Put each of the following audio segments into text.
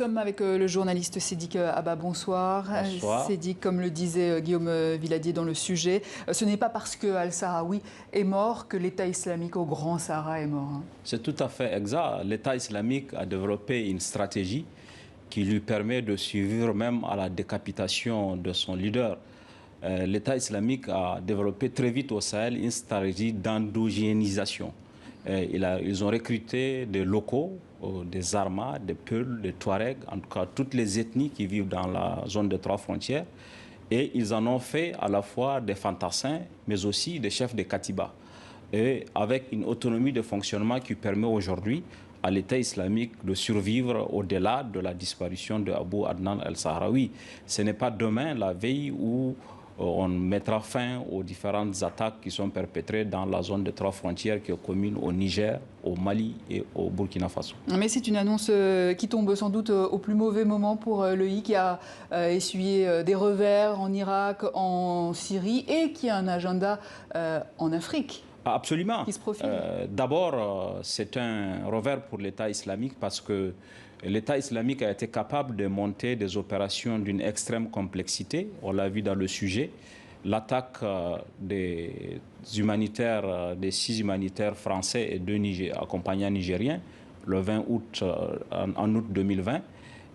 Nous sommes avec le journaliste Sédik Abba, bonsoir. Bonsoir. Sédik, comme le disait Guillaume Villadier dans le sujet, ce n'est pas parce que Al-Sahraoui est mort que l'État islamique au Grand Sahara est mort. C'est tout à fait exact. L'État islamique a développé une stratégie qui lui permet de survivre même à la décapitation de son leader. L'État islamique a développé très vite au Sahel une stratégie d'endogénisation. Ils ont recruté des locaux, des Armas, des Peuls, des Touaregs, en tout cas toutes les ethnies qui vivent dans la zone des trois frontières. Et ils en ont fait à la fois des fantassins, mais aussi des chefs de Katiba. Et avec une autonomie de fonctionnement qui permet aujourd'hui à l'État islamique de survivre au-delà de la disparition de Abu Adnan al-Sahraoui. Ce n'est pas demain, la veille, où on mettra fin aux différentes attaques qui sont perpétrées dans la zone de trois frontières qui est commune au Niger, au Mali et au Burkina Faso. Mais c'est une annonce qui tombe sans doute au plus mauvais moment pour l'EI qui a essuyé des revers en Irak, en Syrie et qui a un agenda en Afrique. Absolument. Qui se profile. D'abord, c'est un revers pour l'État islamique parce que l'État islamique a été capable de monter des opérations d'une extrême complexité. On l'a vu dans le sujet. L'attaque des humanitaires, des 6 humanitaires français et 2 accompagnants nigériens, le 20 août, en août 2020.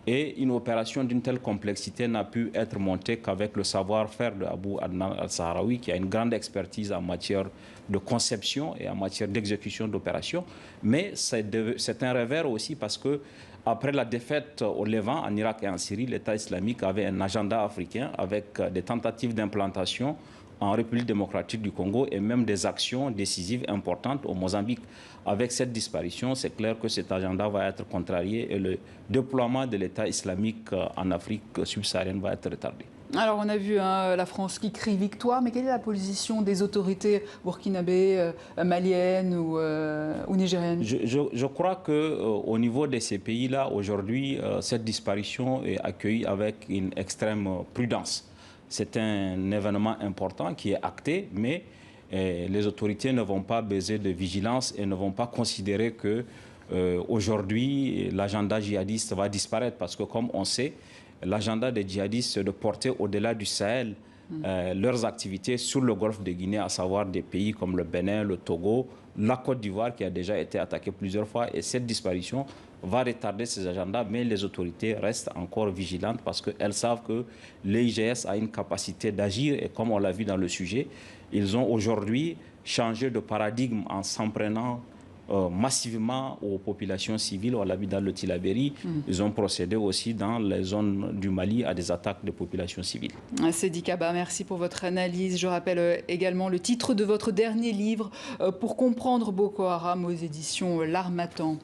Et une opération d'une telle complexité n'a pu être montée qu'avec le savoir-faire de Abu Adnan al-Sahraoui, qui a une grande expertise en matière de conception et en matière d'exécution d'opérations. Mais c'est un revers aussi parce que après la défaite au Levant, en Irak et en Syrie, l'État islamique avait un agenda africain avec des tentatives d'implantation en République démocratique du Congo et même des actions décisives importantes au Mozambique. Avec cette disparition, c'est clair que cet agenda va être contrarié et le déploiement de l'État islamique en Afrique subsaharienne va être retardé. Alors on a vu la France qui crie victoire, mais quelle est la position des autorités burkinabées, maliennes ou nigériennes? Je crois qu'au niveau de ces pays-là, aujourd'hui, cette disparition est accueillie avec une extrême prudence. C'est un événement important qui est acté, mais les autorités ne vont pas baiser de vigilance et ne vont pas considérer que aujourd'hui l'agenda djihadiste va disparaître parce que, comme on sait, l'agenda des djihadistes, c'est de porter au-delà du Sahel leurs activités sur le golfe de Guinée, à savoir des pays comme le Bénin, le Togo, la Côte d'Ivoire qui a déjà été attaquée plusieurs fois. Et cette disparition va retarder ces agendas, mais les autorités restent encore vigilantes parce qu'elles savent que l'IGS a une capacité d'agir. Et comme on l'a vu dans le sujet, ils ont aujourd'hui changé de paradigme en s'en prenant massivement aux populations civiles. On l'a vu dans le Tillabéri. Ils ont procédé aussi dans les zones du Mali à des attaques de populations civiles. Sédik Abba, merci pour votre analyse. Je rappelle également le titre de votre dernier livre, Pour comprendre Boko Haram, aux éditions L'Harmattan.